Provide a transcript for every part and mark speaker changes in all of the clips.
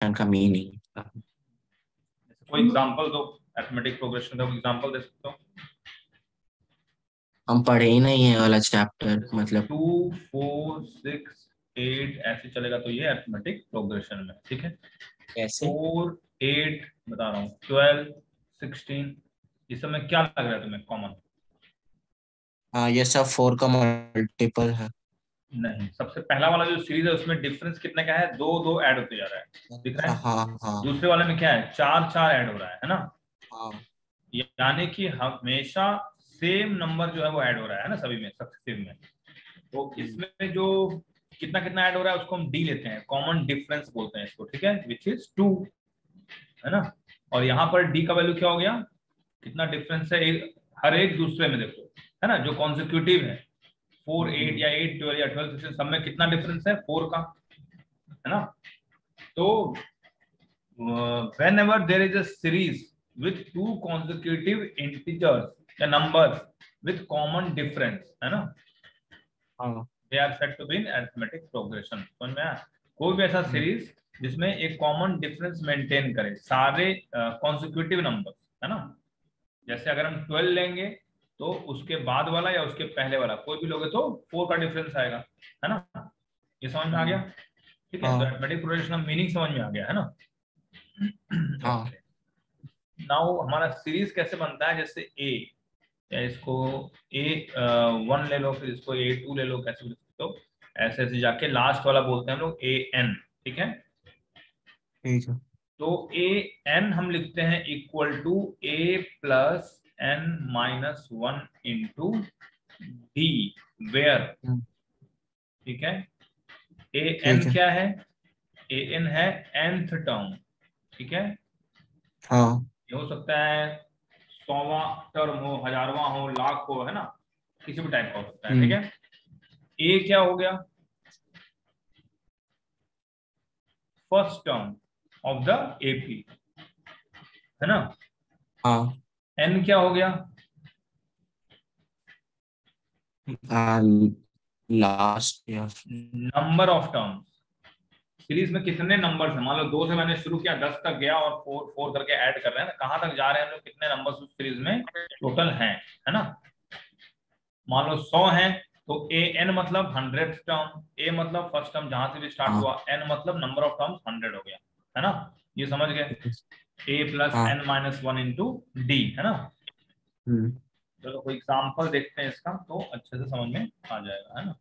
Speaker 1: का मीनिंग।
Speaker 2: कोई एग्जांपल दो, अरिथमेटिक प्रोग्रेशन का एग्जांपल दे सकते हो?
Speaker 1: हम पढ़े ही नहीं है वाला चैप्टर,
Speaker 2: जैसे
Speaker 1: मतलब
Speaker 2: 2 4 6 8 ऐसे चलेगा तो ये अरिथमेटिक प्रोग्रेशन में, ठीक है।
Speaker 1: कैसे?
Speaker 2: 4 8 बता रहा हूँ, 12 16, इस समय क्या लग रहा है तुम्हें कॉमन?
Speaker 1: हाँ, ये सब 4 का मल्टीपल है।
Speaker 2: नहीं, सबसे पहला वाला जो सीरीज है उसमें डिफरेंस कितने का है? दो दो ऐड होते जा रहा है, दिख रहा
Speaker 1: अच्छा,
Speaker 2: है।
Speaker 1: हाँ हाँ
Speaker 2: दूसरे वाले में क्या है? चार चार ऐड हो रहा है ना।
Speaker 1: हाँ।
Speaker 2: यानी कि हमेशा सेम नंबर जो है वो ऐड हो रहा है ना, सभी में सक्सेसिव में। तो
Speaker 1: हम्म,
Speaker 2: इसमें जो कितना कितना ऐड हो रहा है उसको हम डी लेते हैं, कॉमन डिफरेंस बोलते हैं इसको, ठीक है, विच इज 2, है ना। और यहाँ पर डी का वैल्यू क्या हो गया? कितना डिफरेंस है एक, हर एक दूसरे में देखो, है ना, जो कॉन्सिक्यूटिव है 4 8 या 8 12 या 12 16, सब में कितना डिफरेंस है? 4 का, है ना। तो whenever there is a series with two consecutive integers, the numbers with common difference, है ना,
Speaker 1: हाँ।
Speaker 2: they are said to be in arithmetic progression। समझ में आया? कोई भी ऐसा
Speaker 1: हम्म,
Speaker 2: सीरीज जिसमें एक कॉमन डिफरेंस मेंटेन करे सारे कॉन्सिक्यूटिव नंबर, है ना। जैसे अगर हम 12 लेंगे तो उसके बाद वाला या उसके पहले वाला कोई भी लोगे तो 4 का डिफरेंस आएगा, है ना। ये समझ में आ गया? ठीक है, तो
Speaker 1: हाँ
Speaker 2: अरिथमेटिक प्रोग्रेशन का मीनिंग समझ में आ गया, है ना।
Speaker 1: हाँ।
Speaker 2: ओके, नाउ हमारा सीरीज कैसे बनता है? जैसे ए, या इसको ए वन ले लो, फिर इसको ए टू ले लो, कैसे भी लिख सकते हो। ऐसे ऐसे जाके लास्ट वाला बोलते हैं हम लोग ए एन, ठीक है।
Speaker 1: ठीक है।
Speaker 2: तो ए एन हम लिखते हैं equal to a plus n minus one into d, where,
Speaker 1: hmm,
Speaker 2: ठीक है। ए
Speaker 1: ठीक
Speaker 2: एन
Speaker 1: है।
Speaker 2: क्या है? ए एन है nth टर्म, ठीक है।
Speaker 1: हाँ।
Speaker 2: ये हो सकता है 100वां टर्म हो, हजारवां हो, लाख हो, है ना, किसी भी टाइप का हो सकता है, ठीक
Speaker 1: हम्म,
Speaker 2: है। ए क्या हो गया? First term of the AP, है ना।
Speaker 1: हाँ।
Speaker 2: एन क्या हो गया?
Speaker 1: लास्ट या
Speaker 2: नंबर ऑफ टर्म्स। सीरीज में कितने नंबर्स हैं? मान लो 2 से मैंने शुरू किया, 10 तक गया और 4 4 करके ऐड कर रहे हैं ना, कहां तक जा रहे हैं हम लोग, कितने नंबर्स उस सीरीज में टोटल हैं, है ना। मान लो 100 है, तो ए एन मतलब 100th टर्म, ए मतलब फर्स्ट टर्म जहां से भी स्टार्ट
Speaker 1: हाँ।
Speaker 2: हुआ, एन मतलब नंबर ऑफ टर्म्स 100 हो गया, है ना। ये समझ गए? ए प्लस
Speaker 1: हाँ।
Speaker 2: N minus one into d, है ना।
Speaker 1: हम्म,
Speaker 2: चलो कोई एग्जाम्पल देखते हैं इसका, तो अच्छे से समझ में आ जाएगा, है ना।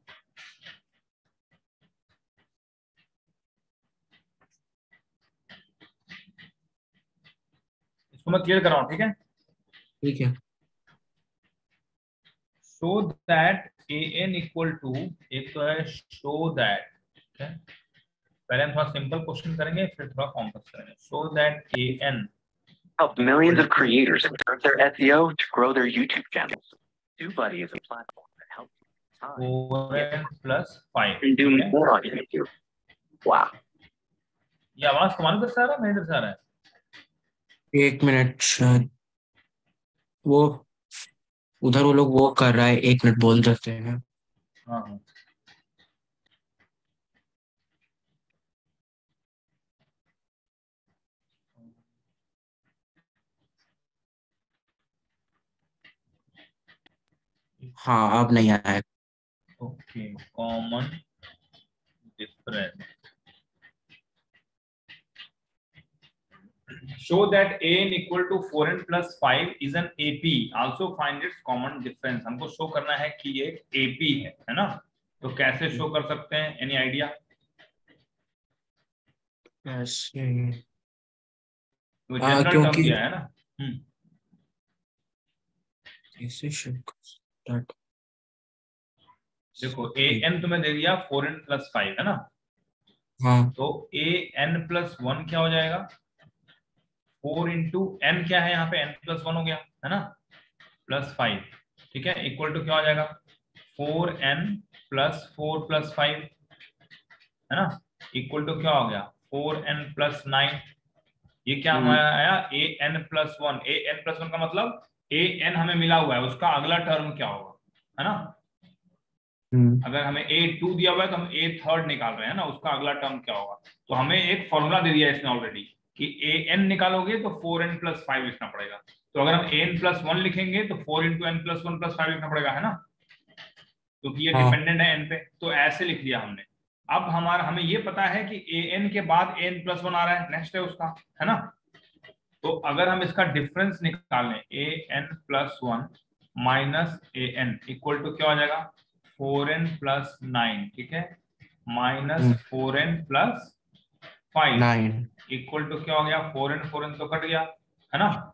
Speaker 2: इसको मैं क्लियर कर रहा हूँ, ठीक है।
Speaker 1: ठीक है।
Speaker 2: Show that a n equal to, एक तो है शो दैट, ठीक है। पहले हम थोड़ा सिंपल क्वेश्चन करेंगे, फिर थोड़ा कॉम्प्लेक्स करेंगे। Show that a n
Speaker 3: helped millions of creators improve their SEO to grow their YouTube channels. TubeBuddy is a platform that helps you time,
Speaker 2: 4n plus 5,
Speaker 3: and do
Speaker 2: ठीक है।
Speaker 3: more on YouTube. Wow.
Speaker 2: ये आवाज तुम्हारे इधर से आ रहा है, मेरे इधर से आ रहा है?
Speaker 1: 1 मिनट शायद, वो उधर वो लोग वो कर रहा है, 1 मिनट बोल देते हैं।
Speaker 2: हाँ हाँ।
Speaker 1: हाँ, अब नहीं आया।
Speaker 2: Okay, common difference. Show that an equal to 4n plus 5 is an AP. Also find its common difference. हमको शो करना है कि ये AP है ना। तो कैसे शो कर सकते हैं? Any idea?
Speaker 1: ऐसे
Speaker 2: वो जनरल टर्म
Speaker 1: क्योंकि
Speaker 2: दिया है ना।
Speaker 1: कैसे स्टार्ट।
Speaker 2: देखो ए एन तुम्हें दे दिया 4n प्लस 5, है ना।
Speaker 1: हाँ।
Speaker 2: तो ए एन प्लस वन क्या हो जाएगा? 4 इंटू एन क्या है यहाँ पे? n प्लस वन हो गया, है ना, प्लस 5, ठीक है, इक्वल टू क्या हो जाएगा? 4n प्लस 4 प्लस 5, है ना, इक्वल टू क्या हो गया? 4n plus 9। ये क्या हमारा आया? A N plus one. A N plus one का मतलब ए एन हमें मिला हुआ है, उसका अगला टर्म क्या होगा, है ना। अगर हमें a2 दिया हुआ है तो हम a3 निकाल रहे हैं ना, उसका अगला टर्म क्या होगा। तो हमें एक फॉर्मूला दे दिया है इसने ऑलरेडी कि an निकालोगे तो 4n+5 लिखना पड़ेगा। तो अगर हम an+1 लिखेंगे तो 4 × n+1+5 लिखना पड़ेगा, है ना, क्योंकि ये
Speaker 1: हाँ
Speaker 2: डिपेंडेंट है n पे। तो ऐसे लिख दिया हमने। अब हमें ये पता है कि an के बाद an+1 आ रहा है, नेक्स्ट है उसका, है ना। तो अगर हम इसका डिफरेंस निकालें an+1 minus an equal to क्या हो जाएगा 4n+9, ठीक है, माइनस 4n+5
Speaker 1: 9।
Speaker 2: इक्वल टू क्या हो गया 4n तो कट गया, है ना,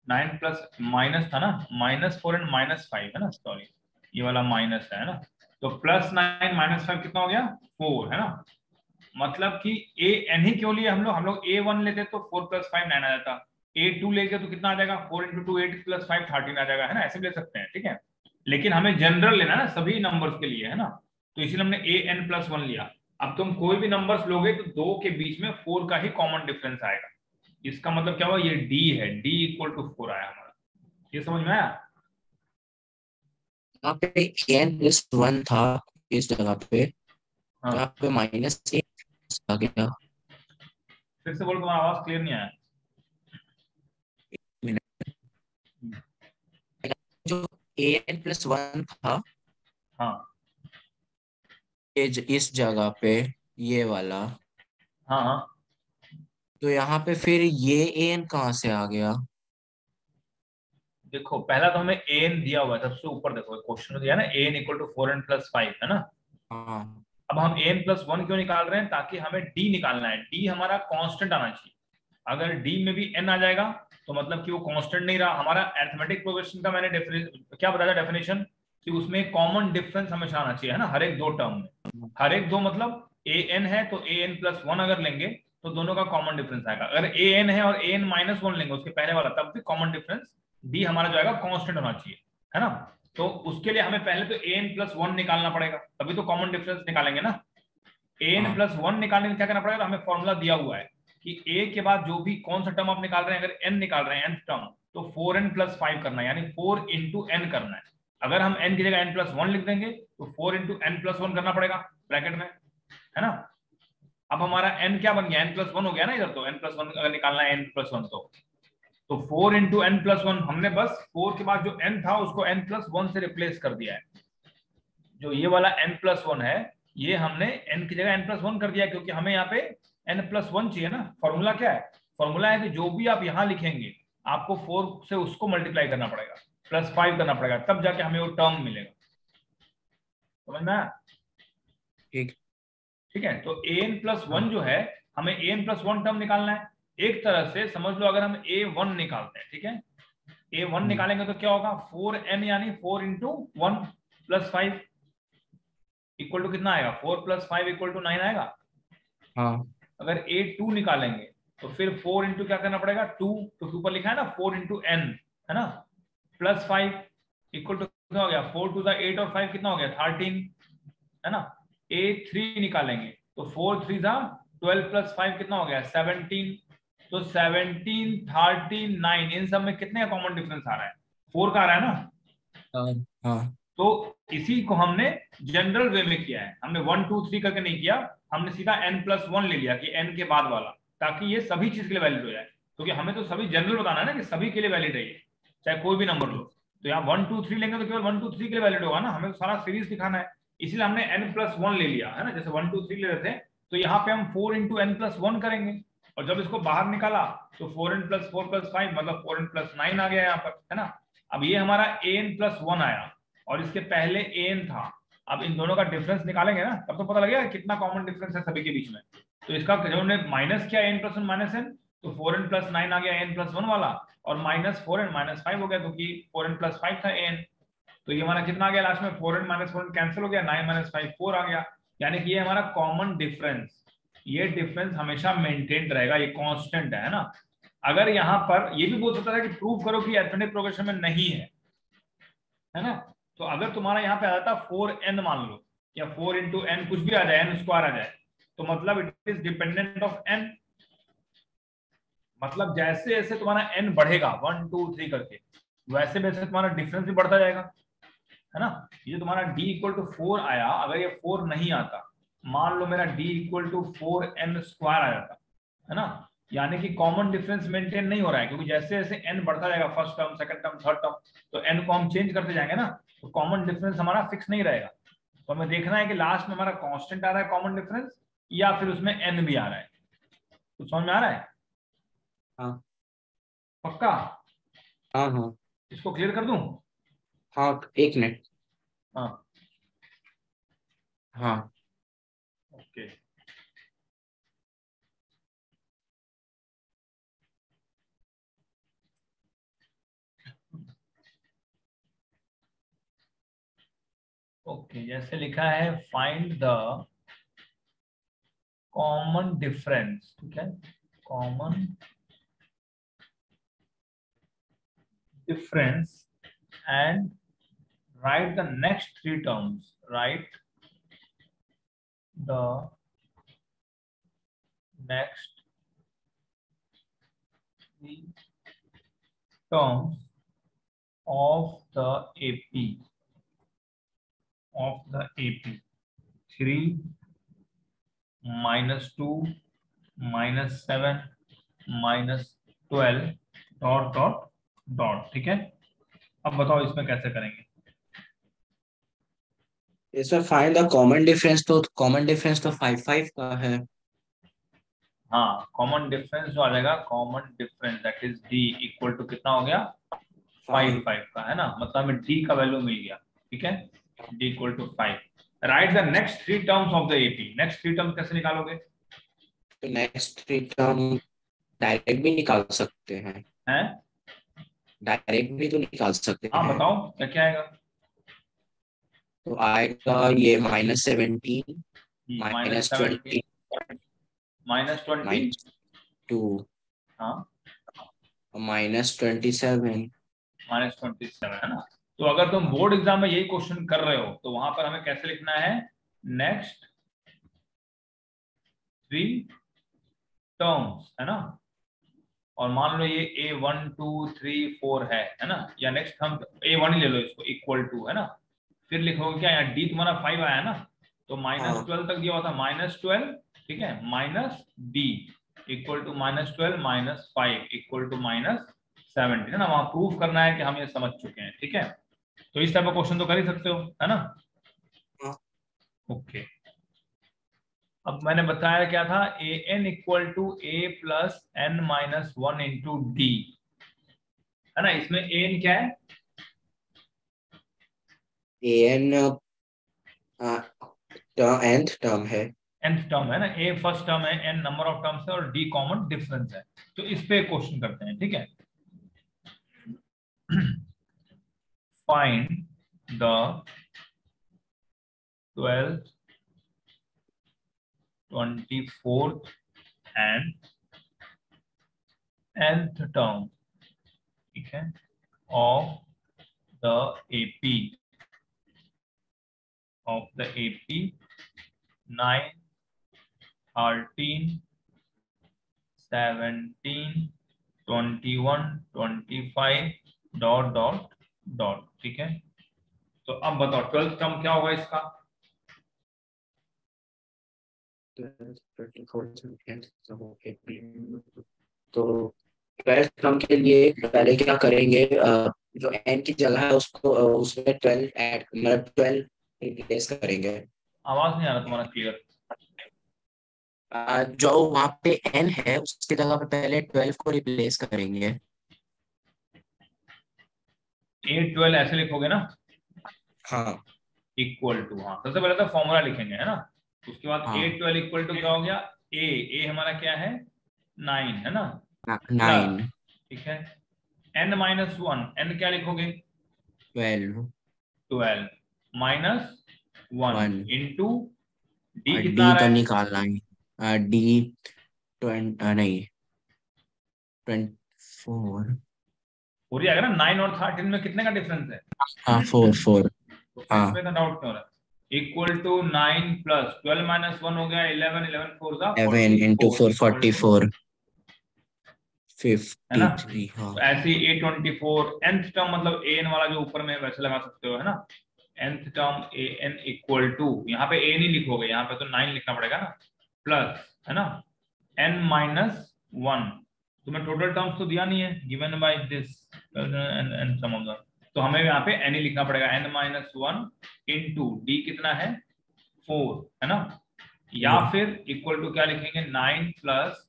Speaker 2: 9 प्लस माइनस था ना, -4n-5 है ना, सॉरी ये वाला माइनस है ना। तो +9 -5 कितना हो गया 4, है ना। मतलब कि an ही क्यों लिए हम लोग a1 लेते तो 4 + 5 9 आ जाता, a2 लेके तो कितना आ जाएगा 4 × 2 8 + 5 13 आ जाएगा, है ना, ऐसे ले सकते हैं, ठीक है। लेकिन हमें जनरल लेना है ना सभी नंबर्स के लिए, है ना, तो इसीलिए हमने an+1 लिया। अब तुम कोई भी नंबर्स लोगे तो दो के बीच में 4 का ही कॉमन डिफरेंस आएगा। इसका मतलब क्या हुआ, ये d है, d = 4 आया हमारा। ये समझ में आया।
Speaker 1: यहाँ पे n+1 था इस जगह पे,
Speaker 2: हाँ
Speaker 1: यहाँ पे -1 आ गया।
Speaker 2: फिर से बोलो, तुम्हारा आवाज क्लियर नहीं आया।
Speaker 1: जो an+1 था
Speaker 2: हाँ
Speaker 1: इस जगह पे, ये वाला,
Speaker 2: हाँ हाँ,
Speaker 1: तो यहाँ पे फिर ये an कहाँ से आ गया?
Speaker 2: देखो पहला तो हमें an दिया हुआ है सबसे ऊपर, देखो क्वेश्चन में दिया है ना an = 4n+5, है ना।
Speaker 1: हाँ
Speaker 2: अब हम an+1 क्यों निकाल रहे हैं, ताकि हमें d निकालना है, d हमारा कांस्टेंट आना चाहिए। अगर d में भी n आ जाएगा तो मतलब कि वो कांस्टेंट नहीं रहा हमारा। अरिथमेटिक प्रोग्रेशन का मैंने क्या बताया डेफिनेशन, कि उसमें कॉमन डिफरेंस हमेशा आना चाहिए, है ना, हर एक दो टर्म में, हर एक दो मतलब an है तो an+1 अगर लेंगे तो दोनों का कॉमन डिफरेंस आएगा। अगर an है और an-1 लेंगे उसके पहले वाला, तब भी कॉमन डिफरेंस d हमारा जो आएगा कांस्टेंट होना चाहिए, है ना। तो उसके लिए हमें पहले तो an+1 निकालना पड़ेगा, तभी तो कॉमन डिफरेंस निकालेंगे ना।
Speaker 1: हाँ
Speaker 2: an+1 निकालने के क्या करना पड़ेगा, हमें फॉर्मूला दिया हुआ है कि a के बाद जो भी कौन सा टर्म आप निकाल रहे हैं, अगर n निकाल रहे हैं nth टर्म, तो 4n+5 करना है, यानी 4 × n करना है। अगर हम n की जगह n+1 लिख देंगे तो 4 × n+1 करना पड़ेगा ब्रैकेट में, है ना। अब हमारा n क्या बन गया, n+1 हो गया ना इधर, तो n+1 अगर निकालना है n+1 तो 4 × n+1, हमने बस 4 के बाद जो n था उसको n+1 से रिप्लेस कर दिया है। जो ये वाला n+1 है ये हमने n की जगह n+1 कर दिया, क्योंकि हमें यहाँ पे n+1 चाहिए ना। फॉर्मूला क्या है, फॉर्मूला है कि जो भी आप यहाँ लिखेंगे आपको 4 से उसको मल्टीप्लाई करना पड़ेगा, +5 करना पड़ेगा, तब जाके हमें वो टर्म मिलेगा। समझ में आया।
Speaker 1: ठीक।
Speaker 2: ठीक है, तो an+1 जो है, हमें an+1 टर्म निकालना है। एक तरह से समझ लो, अगर हम a1 निकालते हैं, ठीक है, a1 निकालेंगे तो क्या होगा 4n, यानी 4 × 1 + 5 इक्वल टू कितना आएगा 4 + 5 = 9 आएगा।
Speaker 1: हाँ
Speaker 2: अगर a2 निकालेंगे तो फिर 4 × क्या करना पड़ेगा 2, तो ऊपर लिखा है ना 4 × n, है ना, +5 इक्वल टू कितना हो गया 4 2 8 और 5 कितना हो गया 13, है ना। a3 निकालेंगे तो 4 3 12 + 5 कितना हो गया 17, तो 17 13 9, इन सब में कितने का कॉमन डिफरेंस आ रहा है 4 का आ रहा है ना।
Speaker 1: हाँ हाँ
Speaker 2: तो इसी को हमने जनरल वे में किया है, हमने 1 2 3 करके नहीं किया, हमने सीधा n+1 ले लिया कि n के बाद वाला, ताकि ये सभी चीज के लिए वैलिड हो जाए, क्योंकि हमें तो सभी जनरल बताना है ना कि सभी के लिए वैलिड है ये, चाहे कोई भी नंबर लो। तो यहाँ 1 2 3 लेंगे तो केवल 1 2 3 के लिए वैलिड होगा ना, हमें तो सारा सीरीज दिखाना है, इसलिए हमने n+1 ले लिया, है ना। जैसे 1 2 3 ले रहे थे तो यहाँ पे हम 4 × n+1 करेंगे, और जब इसको बाहर निकाला तो 4n+4 + 5 मतलब 4n+9 आ गया यहाँ पर, है ना। अब ये हमारा an+1 आया और इसके पहले an था। अब इन दोनों का डिफरेंस निकालेंगे ना, तब तो पता लगेगा कितना कॉमन डिफरेंस है सभी के बीच में। तो इसका जब हमने माइनस किया n+1 - n, तो 4n+9 आ गया n+1 वाला, और -4n -5 हो गया, क्योंकि 4n+5 था an। तो ये हमारा कितना आ गया लास्ट में 4n - 4n कैंसिल हो गया, 9 - 5 4 आ गया, यानी कि ये हमारा कॉमन डिफरेंस, ये डिफरेंस हमेशा मेंटेन रहेगा, ये कांस्टेंट है ना। अगर यहाँ पर ये भी बोल सकता था कि प्रूव करो कि अरिथमेटिक प्रोग्रेशन में नहीं है ना। तो अगर तुम्हारा यहाँ पे आ जाता 4n मान लो, या 4 × n कुछ भी आ जाए, n² आ जाए, तो मतलब it is dependent of n। मतलब जैसे जैसे तुम्हारा n बढ़ेगा 1 2 3 करके, वैसे वैसे तुम्हारा डिफरेंस भी बढ़ता जाएगा। है ना। ये जो तुम्हारा d इक्वल टू 4 आया, अगर ये 4 नहीं आता, मान लो मेरा d equal to 4n square आ जाता, है ना, यानी कि कॉमन डिफरेंस मेंटेन नहीं हो रहा है, क्योंकि जैसे जैसे n बढ़ता जाएगा, first term, second term, third term, तो n को हम चेंज करते जाएंगे ना, तो कॉमन डिफरेंस हमारा फिक्स नहीं रहेगा। तो हमें देखना है कि लास्ट में हमारा कांस्टेंट आ रहा है कॉमन डिफरेंस, या फिर उसमें n भी आ रहा है। तो समझ में आ रहा है?
Speaker 1: हाँ
Speaker 2: पक्का?
Speaker 1: हाँ हाँ
Speaker 2: इसको क्लियर कर दूं?
Speaker 1: हाँ, 1 मिनट।
Speaker 2: हाँ
Speaker 1: हाँ
Speaker 2: ओके। ओके, जैसे लिखा है फाइंड द कॉमन डिफरेंस, ठीक है, common difference and write the next three terms, write the next three terms of the AP, of the AP, 3 -2 -7 -12 dot dot dot, ठीक है। अब बताओ इसमें कैसे करेंगे?
Speaker 1: इसमें फाइंड द कॉमन डिफरेंस, तो कॉमन डिफरेंस तो 5 5 का है।
Speaker 2: हाँ, कॉमन डिफरेंस जो आ जाएगा, common difference that is d equal to कितना हो गया? 5 5 का, है ना, मतलब हमें डी का वैल्यू मिल गया, ठीक है, d equal to 5। Write the next three terms of the AP. Next three terms कैसे निकालोगे?
Speaker 1: तो नेक्स्ट 3 टर्म डायरेक्ट भी निकाल सकते हैं,
Speaker 2: हैं?
Speaker 1: डायरेक्ट भी तो निकाल सकते
Speaker 2: हाँ
Speaker 1: हैं।
Speaker 2: बताओ क्या क्या आएगा?
Speaker 1: तो आएगा ये -17,
Speaker 2: -17
Speaker 1: -20,
Speaker 2: -20,
Speaker 1: -2,
Speaker 2: हाँ
Speaker 1: -27।
Speaker 2: -27, है ना। तो अगर तुम बोर्ड एग्जाम में यही क्वेश्चन कर रहे हो तो वहां पर हमें कैसे लिखना है? नेक्स्ट थ्री टर्म्स, है ना, और मान लो ये A1 2 3 4 है ना, या नेक्स्ट हम A1 ही ले लो इसको, इक्वल टू, है ना, फिर लिखोगे क्या, यहाँ D तुम्हारा 5 आया ना, तो -12 तक दिया हुआ था, -12, ठीक है, minus D equal to -12 -5 equal to -17, है ना, वहां प्रूफ करना है कि हम ये समझ चुके हैं, ठीक है। तो इस टाइप का क्वेश्चन तो कर ही सकते हो, है ना। ओके, अब मैंने बताया क्या था, a n equal to a plus n minus 1 into d, है ना। इसमें ए एन क्या है?
Speaker 1: an nth टर्म है।
Speaker 2: nth टर्म है ना, ए फर्स्ट टर्म है, एन नंबर ऑफ टर्म्स है, और डी कॉमन डिफरेंस है। तो इस पे क्वेश्चन करते हैं, ठीक है। Find the 12th 24th and nth term, ठीक है, of the AP, of the AP 9 13 17 21 25 dot dot dot, ठीक है। तो अब बताओ 12th टर्म क्या होगा इसका?
Speaker 1: तो 12th टर्म के लिए पहले क्या करेंगे, जो n की जगह है उसको उसमें 12 ऐड, मतलब 12 रिप्लेस करेंगे।
Speaker 2: आवाज नहीं आ रहा तुम्हारा क्लियर।
Speaker 1: जो वहां पे n है उसकी जगह पे पहले 12 को रिप्लेस करेंगे।
Speaker 2: A12 ऐसे लिखोगे ना,
Speaker 1: हाँ
Speaker 2: इक्वल टू, हाँ सबसे पहले तो फॉर्मूला लिखेंगे, है ना, उसके बाद
Speaker 1: हाँ,
Speaker 2: A12 इक्वल टू क्या हो गया, ए हमारा क्या है, 9, है ना,
Speaker 1: 9
Speaker 2: प्लस, ठीक है, n-1, n क्या लिखोगे,
Speaker 1: 12
Speaker 2: 12 -1
Speaker 1: 1,
Speaker 2: इंटू डी
Speaker 1: और
Speaker 2: कितना आ
Speaker 1: d
Speaker 2: रहा
Speaker 1: तो
Speaker 2: है,
Speaker 1: निकालना है, d 20 नहीं 24।
Speaker 2: पूरी आएगा ना, 9 और 13 में कितने का डिफरेंस है,
Speaker 1: हाँ 4 4।
Speaker 2: तो
Speaker 1: हाँ
Speaker 2: इसमें तो डाउट क्यों हो रहा है, इक्वल टू 9 प्लस 12 -1 हो गया 11, 11 4 जा
Speaker 1: 11 into 4
Speaker 2: 44 इक्वल टू,
Speaker 1: 44
Speaker 2: है ना।
Speaker 1: 53। हाँ
Speaker 2: तो ऐसे A24 nth टर्म, मतलब एन वाला जो ऊपर में है वैसे लगा सकते हो, है ना। nth term an equal to, यहाँ पे a नहीं लिखोगे, यहाँ पे तो 9 लिखना पड़ेगा ना, प्लस है ना n माइनस 1। तुम्हें टोटल टर्म्स तो दिया नहीं है, given by this n sum of the, तो हमें यहाँ पे n ही लिखना पड़ेगा, n माइनस 1 इंटू d कितना है 4 है ना, या फिर इक्वल टू क्या लिखेंगे 9 plus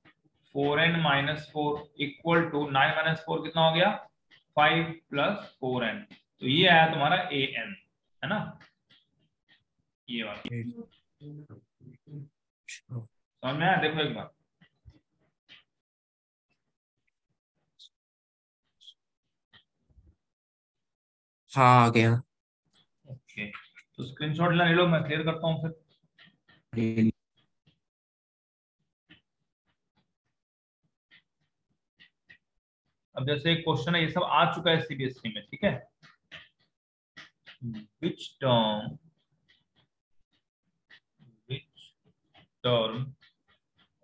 Speaker 2: 4n minus 4 equal to 9 minus 4 कितना हो गया 5 प्लस 4n, तो ये आया तुम्हारा an है ना, ये वाला समझ में आया? देखो एक बार,
Speaker 1: हाँ आ गया।
Speaker 2: ओके, तो स्क्रीनशॉट ले लो, मैं क्लियर करता हूँ फिर। अब जैसे एक क्वेश्चन है, ये सब आ चुका है सीबीएसई में, ठीक है, which term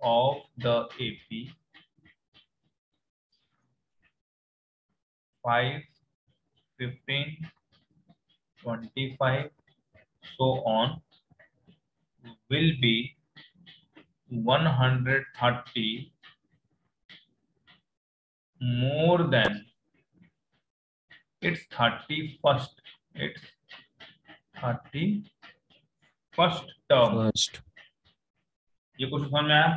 Speaker 2: of the AP 5, 15, 25 so on will be 130 more than its 31st term।
Speaker 1: First.
Speaker 2: ये क्वेश्चन समझ में आया?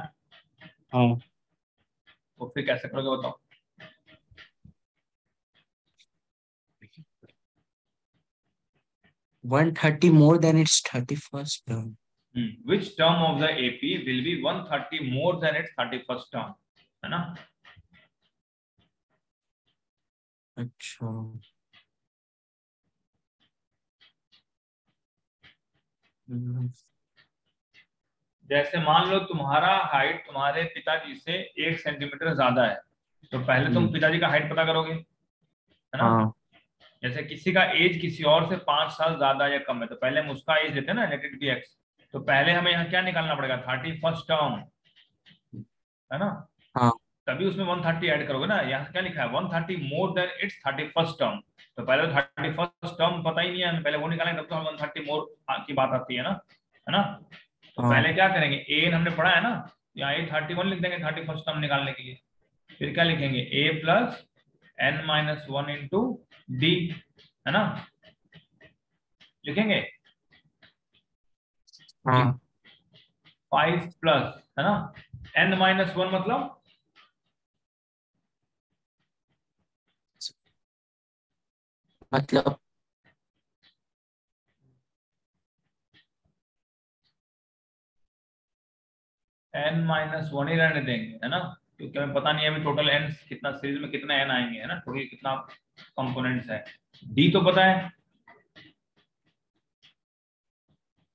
Speaker 1: हाँ।
Speaker 2: तो फिर कैसे करोगे बताओ?
Speaker 1: One 130 more than its 31st term।
Speaker 2: Which term of the AP will be 130 more than its 31st term, है ना?
Speaker 1: अच्छा,
Speaker 2: जैसे मान लो तुम्हारा हाइट तुम्हारे पिताजी से 1 सेंटीमीटर ज्यादा है, तो पहले तुम पिताजी का हाइट पता करोगे, है ना?
Speaker 1: हाँ।
Speaker 2: जैसे किसी का एज किसी और से 5 साल ज्यादा या कम है, तो पहले हम उसका एज लेते हैं ना, लेटेड बी एक्स, तो पहले हमें यहाँ क्या निकालना पड़ेगा 31st टर्म, है ना?
Speaker 1: हाँ।
Speaker 2: तभी उसमें 130 ऐड करोगे ना। यहाँ क्या लिखा है 130 more than it's 31st term, तो पहले तो 31st टर्म पता ही नहीं है, पहले वो निकालेंगे तब तो हम 130 मोर की बात आती है ना, है ना? तो
Speaker 1: हाँ।
Speaker 2: पहले क्या करेंगे, ए हमने पढ़ा है ना, यहाँ ए 31 लिख देंगे 31st टर्म निकालने के लिए, फिर क्या लिखेंगे a plus n minus 1 into d, है ना, लिखेंगे
Speaker 1: हाँ।
Speaker 2: 5 प्लस, है ना, n माइनस 1 मतलब n माइनस 1 ही रहने देंगे, है ना, क्योंकि हमें पता नहीं है अभी टोटल n कितना, सीरीज में कितना n आएंगे, है ना, टोटल कितना कंपोनेंट्स है। d तो पता है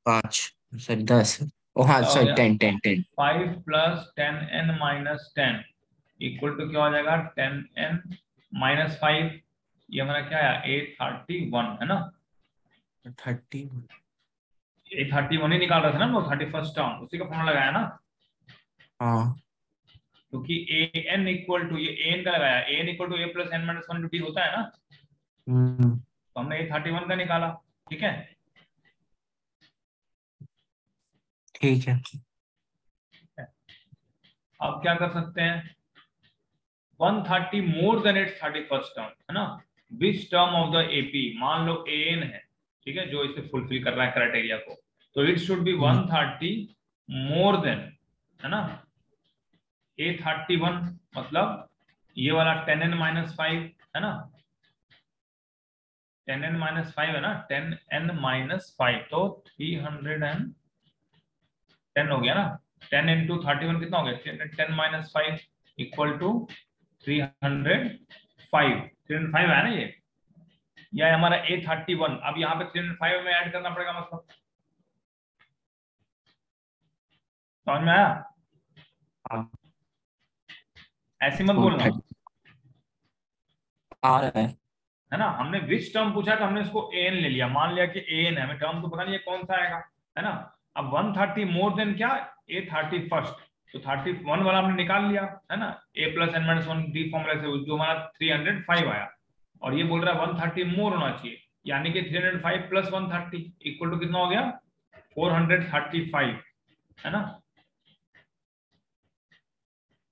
Speaker 1: 5 सॉरी 10, ओ हाँ
Speaker 2: क्या हो
Speaker 1: सॉरी
Speaker 2: गया
Speaker 1: 10।
Speaker 2: 5 plus 10n minus 10 equal to क्या हो जाएगा 10n माइनस 5, ये हमारा क्या है 831, है ना,
Speaker 1: 30।
Speaker 2: 831 ही निकाल रहा था ना वो 31st टर्म, उसी का फॉर्मूला लगाया ना,
Speaker 1: हाँ।
Speaker 2: क्योंकि a n इक्वल टू, ये a n का लगाया, a n equal to a plus n minus 1 d होता है ना, तो हमने 831 का निकाला, ठीक है।
Speaker 1: ठीक है।
Speaker 2: अब क्या कर सकते हैं 130 more than it's 31st term, है ना, which term of the AP, मान लो an है, ठीक है, जो इसे फुलफिल कर रहा है क्राइटेरिया को, तो it should be 130 more than, है ना, a31 मतलब ये वाला 10n माइनस 5, है ना, 10n माइनस 5 है ना, 10n माइनस 5 तो 310 हो गया ना, 10 इंटू 31 कितना हो गया 310 माइनस 5 इक्वल टू 305, 305 है ना ये, या हमारा a31, अब यहाँ पे 305 में ऐड करना पड़ेगा, मतलब समझ में आया?
Speaker 1: हाँ।
Speaker 2: ऐसे मत बोलना,
Speaker 1: आ रहा
Speaker 2: है ना, हमने विच टर्म पूछा तो हमने इसको an ले लिया, मान लिया कि an है, हमें टर्म तो पता नहीं है कौन सा आएगा, है ना। अब 130 मोर देन क्या a31st, तो 31 वाला हमने निकाल लिया, है ना, a plus n minus 1 D formula से, जो हमारा 305 आया, और ये बोल रहा है 130 मोर होना चाहिए, यानी कि 305 प्लस 130 इक्वल टू कितना हो गया 435, है ना।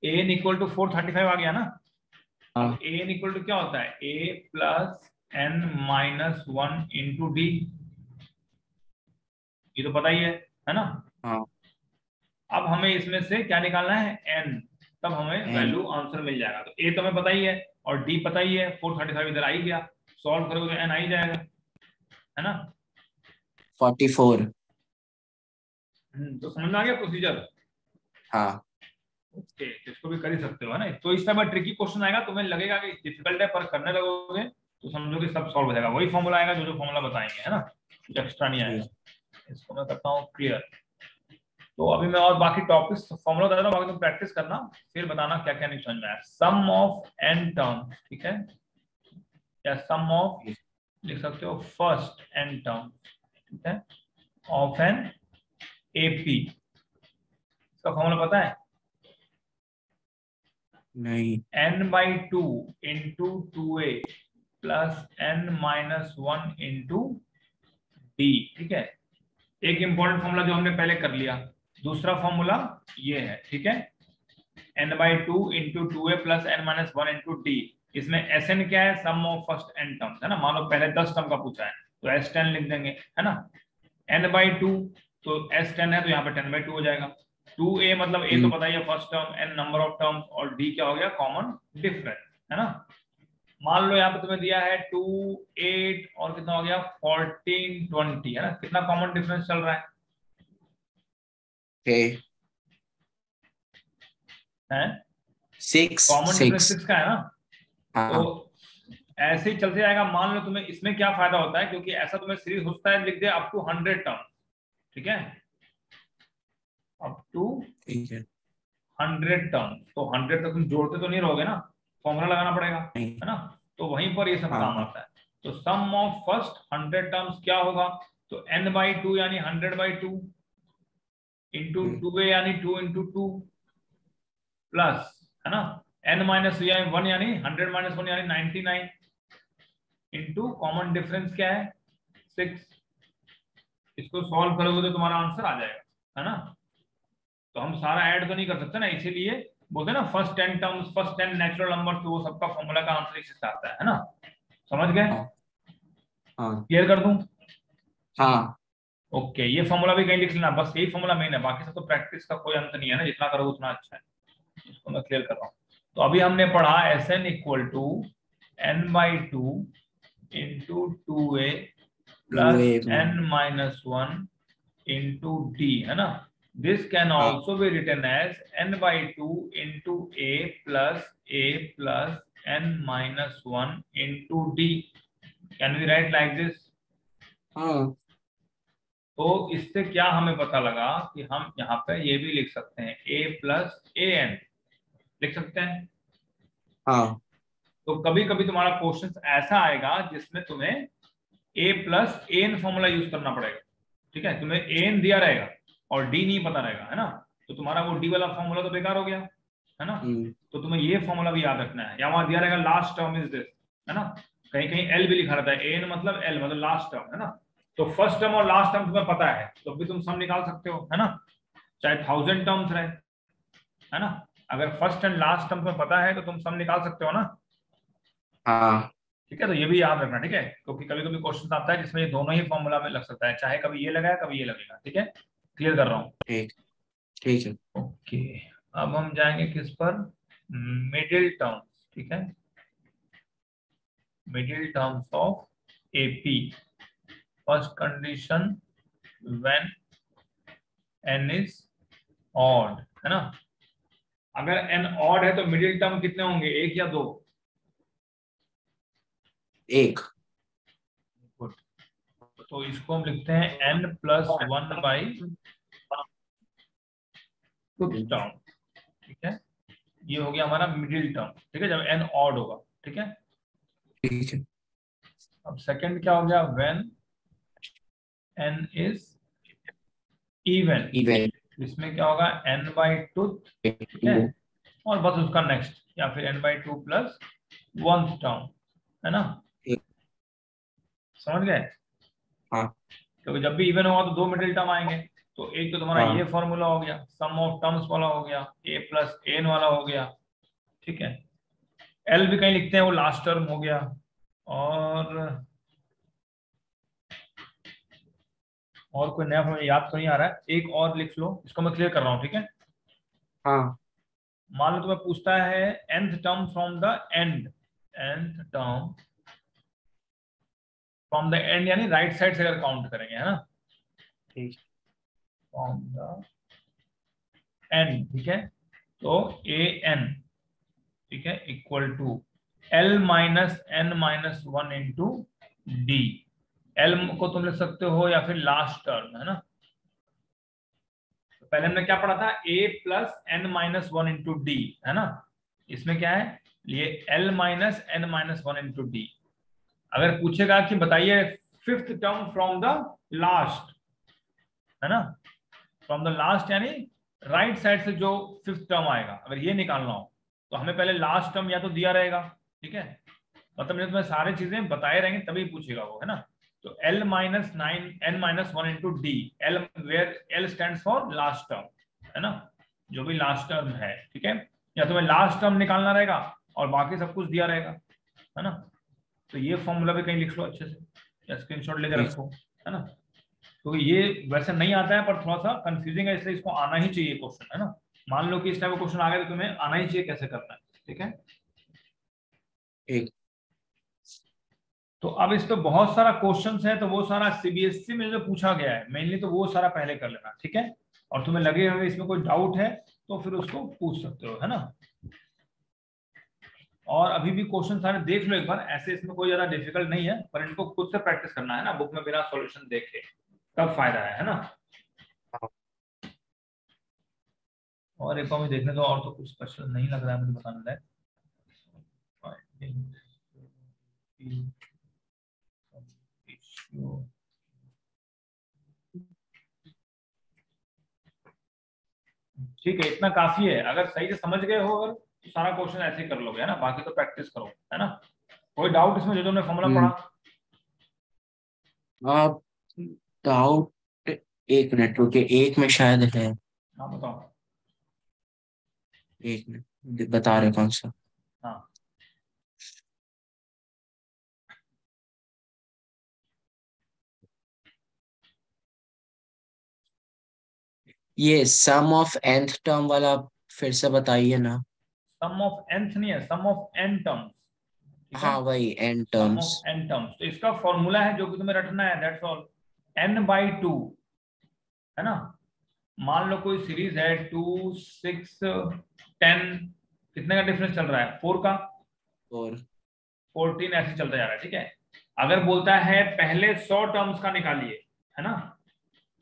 Speaker 2: an इक्वल टू 435 आ गया ना। अब an इक्वल टू क्या होता है a plus n minus 1 into D, ये तो पता ही है ना।
Speaker 1: हाँ।
Speaker 2: अब हमें इसमें से क्या निकालना है n, तब हमें वैल्यू आंसर मिल जाएगा। तो a तो हमें पता ही है और d पता ही है, 435 इधर आ ही गया, सॉल्व करोगे तो n आ ही जाएगा, है ना।
Speaker 1: 44।
Speaker 2: तो समझ में आ गया प्रोसीजर।
Speaker 1: हाँ।
Speaker 2: ओके, इसको भी कर ही सकते हो, है ना। तो इस टाइप का ट्रिकी क्वेश्चन आएगा, तुम्हें लगेगा कि डिफिकल्ट है, पर करने लगोगे तो समझो कि सब सॉल्व हो जाएगा। वही फॉर्मूला आएगा जो फॉर्मूला बताएंगे, है ना, कुछ एक्स्ट्रा नहीं आएगा। इसको मैं करता हूँ क्लियर। तो अभी मैं और बाकी टॉपिक्स फॉर्मूला बता रहा हूँ, बाकी तुम प्रैक्टिस करना, फिर बताना क्या क्या नहीं समझ में आया। सम ऑफ n टर्म, ठीक है, या सम ऑफ लिख सकते हो फर्स्ट n टर्म, ठीक है, ऑफ एन एपी। इसका फॉर्मूला पता है?
Speaker 1: नहीं।
Speaker 2: n/2 into 2a plus n minus 1 into D, ठीक है। एक इंपॉर्टेंट फॉर्मूला जो हमने पहले कर लिया, दूसरा फॉर्मूला ये है, ठीक है, n/2 into 2a plus n minus 1 into D. इसमें Sn क्या है, सम ऑफ फर्स्ट n टर्म्स, है ना। मान लो पहले 10 टर्म का पूछा है तो S10 लिख देंगे, है ना। n/2 तो S10 है तो यहाँ पे 10/2 हो जाएगा। 2a मतलब a तो पता ही है first term, n number of terms, और d क्या हो गया कॉमन डिफरेंस, है ना। मान लो यहाँ पे तुम्हें दिया है 2, 8 और कितना हो गया 14, 20, है ना। कितना कॉमन डिफरेंस चल रहा है?
Speaker 1: 6
Speaker 2: कॉमन डिफरेंस 6 का है ना।
Speaker 1: हाँ।
Speaker 2: तो ऐसे ही चलते जाएगा। मान लो तुम्हें इसमें क्या फायदा होता है, क्योंकि ऐसा तुम्हें सीरीज होता है, लिख दे अप टू 100 टर्म, ठीक है, अप टू 100 टर्म। तो 100 तक तुम जोड़ते तो नहीं रहोगे ना, फॉर्मूला लगाना पड़ेगा, है ना। तो वहीं पर ये सब काम आता है। तो सम ऑफ फर्स्ट 100 टर्म्स क्या होगा, तो n/2 यानी 100/2 इंटू 2a यानी 2 इंटू 2 प्लस, है ना, n माइनस 1 यानी 100 माइनस 1 यानी 99 इंटू कॉमन डिफरेंस क्या है 6। इसको सॉल्व करोगे तो तुम्हारा आंसर आ जाएगा, है ना। तो हम सारा ऐड तो नहीं कर सकते ना, इसीलिए बोलते हैं ना first 10 terms, first 10 natural number, तो वो सबका फॉर्मूला का आंसर इससे आता है ना। समझ गए? क्लियर कर दूं?
Speaker 1: हाँ।
Speaker 2: ओके, ये फॉर्मूला भी कहीं लिख लेना, बस यही फॉर्मूला मेन है, बाकी सब तो प्रैक्टिस का कोई अंत नहीं है ना, जितना करोगे उतना अच्छा है। इसको मैं क्लियर कर रहा हूँ। तो अभी हमने पढ़ा Sn equal to n/2 into 2a plus n minus 1 into d, है ना। This can also be written as n/2 into a plus n minus 1 into d. Can we write like this? तो इससे क्या हमें पता लगा कि हम यहाँ पे ये भी लिख सकते हैं a प्लस an लिख सकते हैं। तो कभी कभी तुम्हारा क्वेश्चन ऐसा आएगा जिसमें तुम्हें a plus an formula use करना पड़ेगा, ठीक है। तुम्हें an दिया रहेगा और d नहीं पता रहेगा, है ना। तो तुम्हारा वो d वाला फॉर्मूला तो बेकार हो गया, है ना। तो तुम्हें ये फॉर्मूला भी याद रखना है। या वहां दिया रहेगा लास्ट टर्म इज दिस, है ना। कहीं कहीं l भी लिखा रहता है, an मतलब l मतलब लास्ट टर्म, है ना। तो फर्स्ट टर्म और लास्ट टर्म तुम्हें पता है तो भी तुम सम निकाल सकते हो, है ना, चाहे 1000 टर्म्स रहे, है ना। अगर फर्स्ट एंड लास्ट टर्म तुम्हें पता है तो तुम सम निकाल सकते हो ना। ठीक है, तो ये भी याद रखना, ठीक है, क्योंकि कभी कभी क्वेश्चन आता है जिसमें ये दोनों ही फॉर्मूला में लग सकता है, चाहे कभी ये लगाया कभी ये लगेगा, ठीक है। क्लियर कर रहा हूँ?
Speaker 1: ठीक है।
Speaker 2: ओके, अब हम जाएंगे किस पर, मिडिल टर्म्स, ठीक है, middle terms of AP. First condition when n is odd, है ना। अगर n ऑड है तो मिडिल टर्म कितने होंगे, एक या दो?
Speaker 1: एक।
Speaker 2: गुड। तो इसको हम लिखते हैं n प्लस 1/2 टर्म, ठीक है। ये हो गया हमारा मिडिल टर्म, ठीक है, जब n ऑड होगा, ठीक है।
Speaker 1: ठीक है।
Speaker 2: अब सेकंड क्या हो गया, व्हेन n इज इवन। इसमें क्या होगा n/2, ठीक है, और बस उसका नेक्स्ट, या फिर n/2 प्लस 1th टर्म, है ना। समझ गए?
Speaker 1: हाँ
Speaker 2: क्योंकि जब भी इवन होगा तो दो मिडिल टर्म आएंगे। तो एक तो तुम्हारा
Speaker 1: हाँ
Speaker 2: ये फॉर्मूला हो गया, सम ऑफ टर्म्स वाला हो गया, a प्लस एन वाला हो गया, ठीक है। एल भी कहीं लिखते हैं, वो लास्ट टर्म हो गया। और कोई नया फॉर्मूला याद तो नहीं आ रहा है, एक और लिख लो, इसको मैं क्लियर कर रहा हूँ, ठीक है।
Speaker 1: हाँ
Speaker 2: मान लो तुम्हें पूछता है nth term from the end, nth term from the end यानी राइट साइड से अगर काउंट करेंगे, है ना,
Speaker 1: ठीक
Speaker 2: फ्रॉम द एंड, ठीक है। तो ए एन, ठीक है, equal to l minus n minus one into d. L को तुम लिख सकते हो या फिर लास्ट टर्म, है ना। तो पहले हमने क्या पढ़ा था, a plus n minus one into d, है ना। इसमें क्या है, ये l minus n minus one into d. अगर पूछेगा कि बताइए fifth term from the last, है ना, फ्रॉम द लास्ट यानी राइट साइड से जो फिफ्थ टर्म आएगा, अगर ये निकालना हो तो हमें पहले लास्ट टर्म या तो दिया रहेगा, ठीक है, मतलब मैंने तुम्हें सारी चीजें बताए रहेंगे तभी पूछेगा वो, है ना। तो l minus nine n minus one into d, l where l stand for last term, है ना, जो भी लास्ट टर्म है, ठीक है। या तुम्हें लास्ट टर्म निकालना रहेगा और बाकी सब कुछ दिया रहेगा, है ना। तो ये फॉर्मूला भी कहीं लिख लो अच्छे से या स्क्रीनशॉट लेकर रखो, है ना। तो ये वैसे नहीं आता है पर थोड़ा सा कंफ्यूजिंग है, इसलिए इसको आना ही चाहिए क्वेश्चन, है ना। मान लो कि इस टाइप का क्वेश्चन आ गया तो तुम्हें आना ही चाहिए कैसे करना है, ठीक है।
Speaker 1: ठीक।
Speaker 2: तो अब इस पे बहुत सारा क्वेश्चंस है, तो वो सारा सीबीएसई में जो पूछा गया है मेनली, तो वो सारा पहले कर लेना, ठीक है। और तुम्हें लगे हुए इसमें कोई डाउट है तो फिर उसको पूछ सकते हो, है ना। और अभी भी क्वेश्चन सारे देख लो एक बार, ऐसे इसमें कोई ज्यादा डिफिकल्ट नहीं है, पर इनको खुद से प्रैक्टिस करना है ना, बुक में बिना सॉल्यूशन देखे, तब फायदा है ना। और एक बार मुझे देखने दो, और तो कुछ क्वेश्चन नहीं लग रहा है मुझे बताने लायक। ठीक है, इतना काफी है, अगर सही से समझ गए हो अगर तो सारा क्वेश्चन ऐसे ही कर लोगे, है ना, बाकी तो प्रैक्टिस करो, है ना। कोई डाउट इसमें जो तुमने फॉर्मूला पढ़ा?
Speaker 1: आप डाउट, एक मिनट रुके, एक में शायद है।
Speaker 2: हाँ बताओ।
Speaker 1: एक मिनट बता रहे कौन सा।
Speaker 2: हाँ
Speaker 1: ये सम ऑफ nth टर्म वाला फिर से बताइए ना।
Speaker 2: सम ऑफ nth नहीं है, सम ऑफ n टर्म्स, ठीक है।
Speaker 1: हाँ वही n
Speaker 2: sum
Speaker 1: terms.
Speaker 2: Of n terms, तो इसका फॉर्मूला है जो कि तुम्हें रटना है, दैट्स ऑल, n/2, है ना। मान लो कोई सीरीज है 2 6 10, कितने का डिफरेंस चल रहा है, 4 का,
Speaker 1: और
Speaker 2: 14 ऐसे चलता जा रहा है, ठीक है। अगर बोलता है पहले 100 टर्म्स का निकालिए, है ना,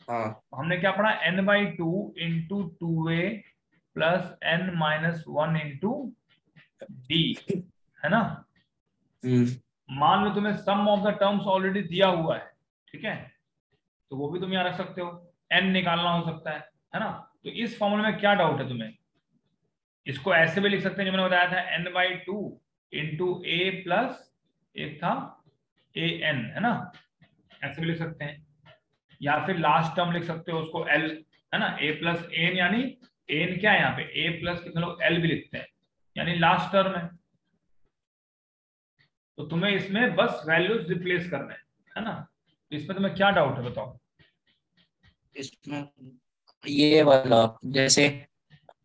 Speaker 1: हाँ
Speaker 2: हमने क्या पढ़ा, n/2 into 2a plus n minus one into d, है ना। मान लो तुम्हें सम ऑफ द टर्म्स ऑलरेडी दिया हुआ है, ठीक है, तो वो भी तुम यहाँ रख सकते हो, n निकालना हो सकता है ना। तो इस फॉर्मूले में क्या डाउट है तुम्हें, इसको ऐसे भी लिख सकते हैं जो मैंने बताया था, n/2 इंटू ए प्लस एक था ए एन, है ना, ऐसे भी लिख सकते हैं। या फिर लास्ट टर्म लिख सकते हो उसको l, है ना, a प्लस एन, यानी एन क्या है यहाँ पे, a प्लस कितने लोग l भी लिखते हैं, यानी लास्ट टर्म है। तो तुम्हें इसमें बस वैल्यूज रिप्लेस करना है ना। तो इसमें तुम्हें क्या डाउट है बताओ।
Speaker 1: इसमें ये वाला जैसे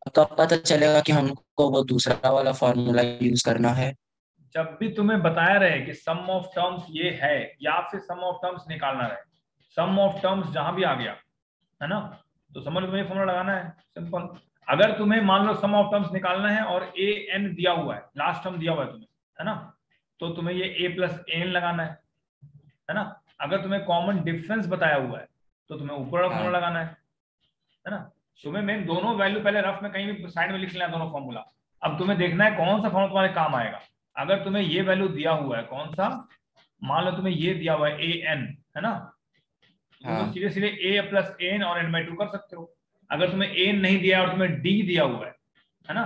Speaker 1: कब पता चलेगा कि हमको वो दूसरा वाला फॉर्मूला यूज करना है।
Speaker 2: जब भी तुम्हें बताया रहे कि सम ऑफ टर्म्स ये है या फिर सम ऑफ टर्म्स निकालना रहे, सम ऑफ टर्म्स जहां भी आ गया, है ना, तो समझ में फॉर्मूला लगाना है, सिंपल। अगर तुम्हें मान लो सम ऑफ टर्म्स निकालना है और ए एन दिया हुआ है, लास्ट टर्म दिया हुआ है तुम्हें, है ना, तो तुम्हें ये ए प्लस एन लगाना है ना। अगर तुम्हें कॉमन डिफरेंस बताया हुआ है तो तुम्हें ऊपर वाला फॉर्मूला लगाना है ना। तुम्हें मैं दोनों वैल्यू पहले रफ में कहीं भी साइड में लिख लेना, दोनों फॉर्मूला। अब तुम्हें देखना है कौन सा फॉर्मूला तुम्हारे काम आएगा। अगर तुम्हें ये वैल्यू दिया हुआ है, कौन सा, मान लो तुम्हें ये दिया हुआ है ए एन, है ना, तो तुम्हें सीधे सीधे ए प्लस एन और n/2 कर सकते हो। अगर तुम्हें एन नहीं दिया और तुम्हें डी दिया हुआ है ना,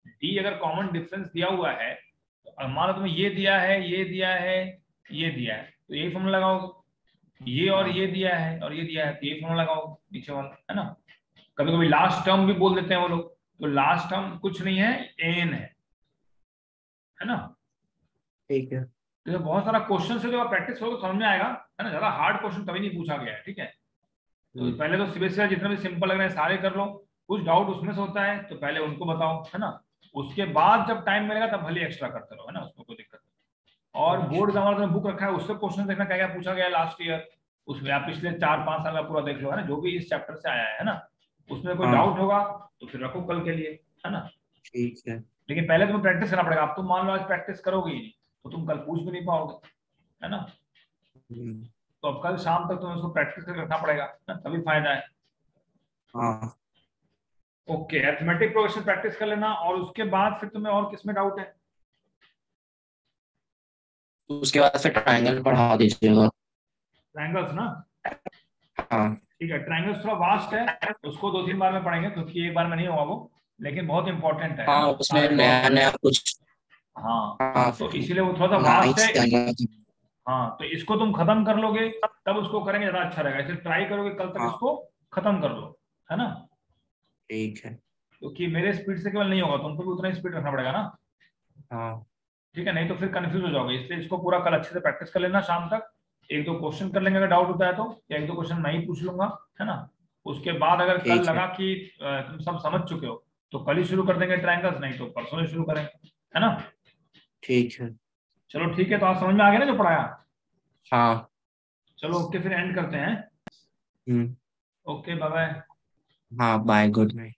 Speaker 2: डी अगर कॉमन डिफरेंस दिया हुआ है, तो मान लो तुम्हें ये दिया है, ये दिया है, ये दिया है तो यही फॉर्मूला लगाओगे, ये और ये दिया है और ये दिया है तो यही फॉर्मूला लगाओगे नीचे वाला, है ना। कभी कभी लास्ट टर्म भी बोल देते हैं वो लोग, तो लास्ट टर्म कुछ नहीं है, एन है ना।
Speaker 1: ठीक है।
Speaker 2: तो ये बहुत सारा क्वेश्चन से जो प्रैक्टिस करोगे समझ में आएगा, है ना। ज्यादा हार्ड क्वेश्चन कभी नहीं पूछा गया है, ठीक है। तो पहले तो सीबीएसई जितने भी सिंपल लग रहे हैं सारे कर लो, कुछ डाउट उसमें से होता है तो पहले उनको बताओ, है ना। उसके बाद जब टाइम मिलेगा तब भले एक्स्ट्रा करते रहो, है ना, उसमें कोई दिक्कत नहीं। और बोर्ड एग्जाम वाला बुक रखा है उससे क्वेश्चन देखना क्या क्या पूछा गया लास्ट ईयर, उसमें आप पिछले 4-5 साल का पूरा देख लो, है ना, जो भी इस चैप्टर से आया है ना। उसमें कोई
Speaker 1: हाँ
Speaker 2: डाउट होगा तो फिर रखो कल के लिए, है ना।
Speaker 1: ठीक है।
Speaker 2: लेकिन पहले तुम्हें प्रैक्टिस करना पड़ेगा, अब तुम मान लो आज प्रैक्टिस करोगे ही नहीं तो तुम कल पूछ भी नहीं पाओगे, है ना। तो अब कल शाम तक तुम्हें उसको प्रैक्टिस करके रखना पड़ेगा ना, तभी फायदा है।
Speaker 1: हाँ
Speaker 2: ओके, अरिथमेटिक प्रोग्रेशन प्रैक्टिस कर लेना, और उसके बाद फिर तुम्हें और किसमें डाउट है?
Speaker 1: उसके बाद फिर ट्रायंगल पढ़ा दीजिएगा।
Speaker 2: ट्रायंगल्स ना,
Speaker 1: हाँ
Speaker 2: ठीक है। ट्रायंगल्स थोड़ा वास्ट है, उसको 2-3 बार में पढ़ेंगे क्योंकि एक बार में नहीं होगा वो, लेकिन बहुत इंपॉर्टेंट है
Speaker 1: हाँ,
Speaker 2: ना,
Speaker 1: उसमें
Speaker 2: सारे
Speaker 1: नया नया कुछ।
Speaker 2: हाँ।
Speaker 1: हाँ
Speaker 2: तो इसीलिए वो थोड़ा सा वास्ट
Speaker 1: नाइस
Speaker 2: है। हाँ, तो इसको तुम खत्म कर लोगे तब उसको करेंगे, ज्यादा अच्छा रहेगा। इसे ट्राई करोगे कल तक
Speaker 1: हाँ
Speaker 2: इसको खत्म कर लो, है ना।
Speaker 1: ठीक है।
Speaker 2: क्योंकि मेरे स्पीड से केवल नहीं होगा, तुमको भी उतना ही स्पीड रखना पड़ेगा ना,
Speaker 1: हाँ
Speaker 2: ठीक है। नहीं तो फिर कंफ्यूज हो जाओगे, इसलिए इसको पूरा कल अच्छे से प्रैक्टिस कर लेना शाम तक। 1-2 क्वेश्चन कर लेंगे अगर डाउट होता है तो, या 1-2 क्वेश्चन मैं ही पूछ लूंगा, है ना। उसके बाद अगर कल
Speaker 1: ठीक है।
Speaker 2: लगा कि तुम सब समझ चुके हो तो कल ही शुरू कर देंगे ट्रायंगल्स, नहीं तो परसों ही शुरू करेंगे, है ना।
Speaker 1: ठीक है।
Speaker 2: चलो ठीक है, तो आप समझ में आ गया ना जो पढ़ाया।
Speaker 1: हाँ।
Speaker 2: चलो ओके, फिर एंड करते हैं।
Speaker 1: हम्म।
Speaker 2: Okay, bye bye.
Speaker 1: हाँ बाय, गुड नाइट।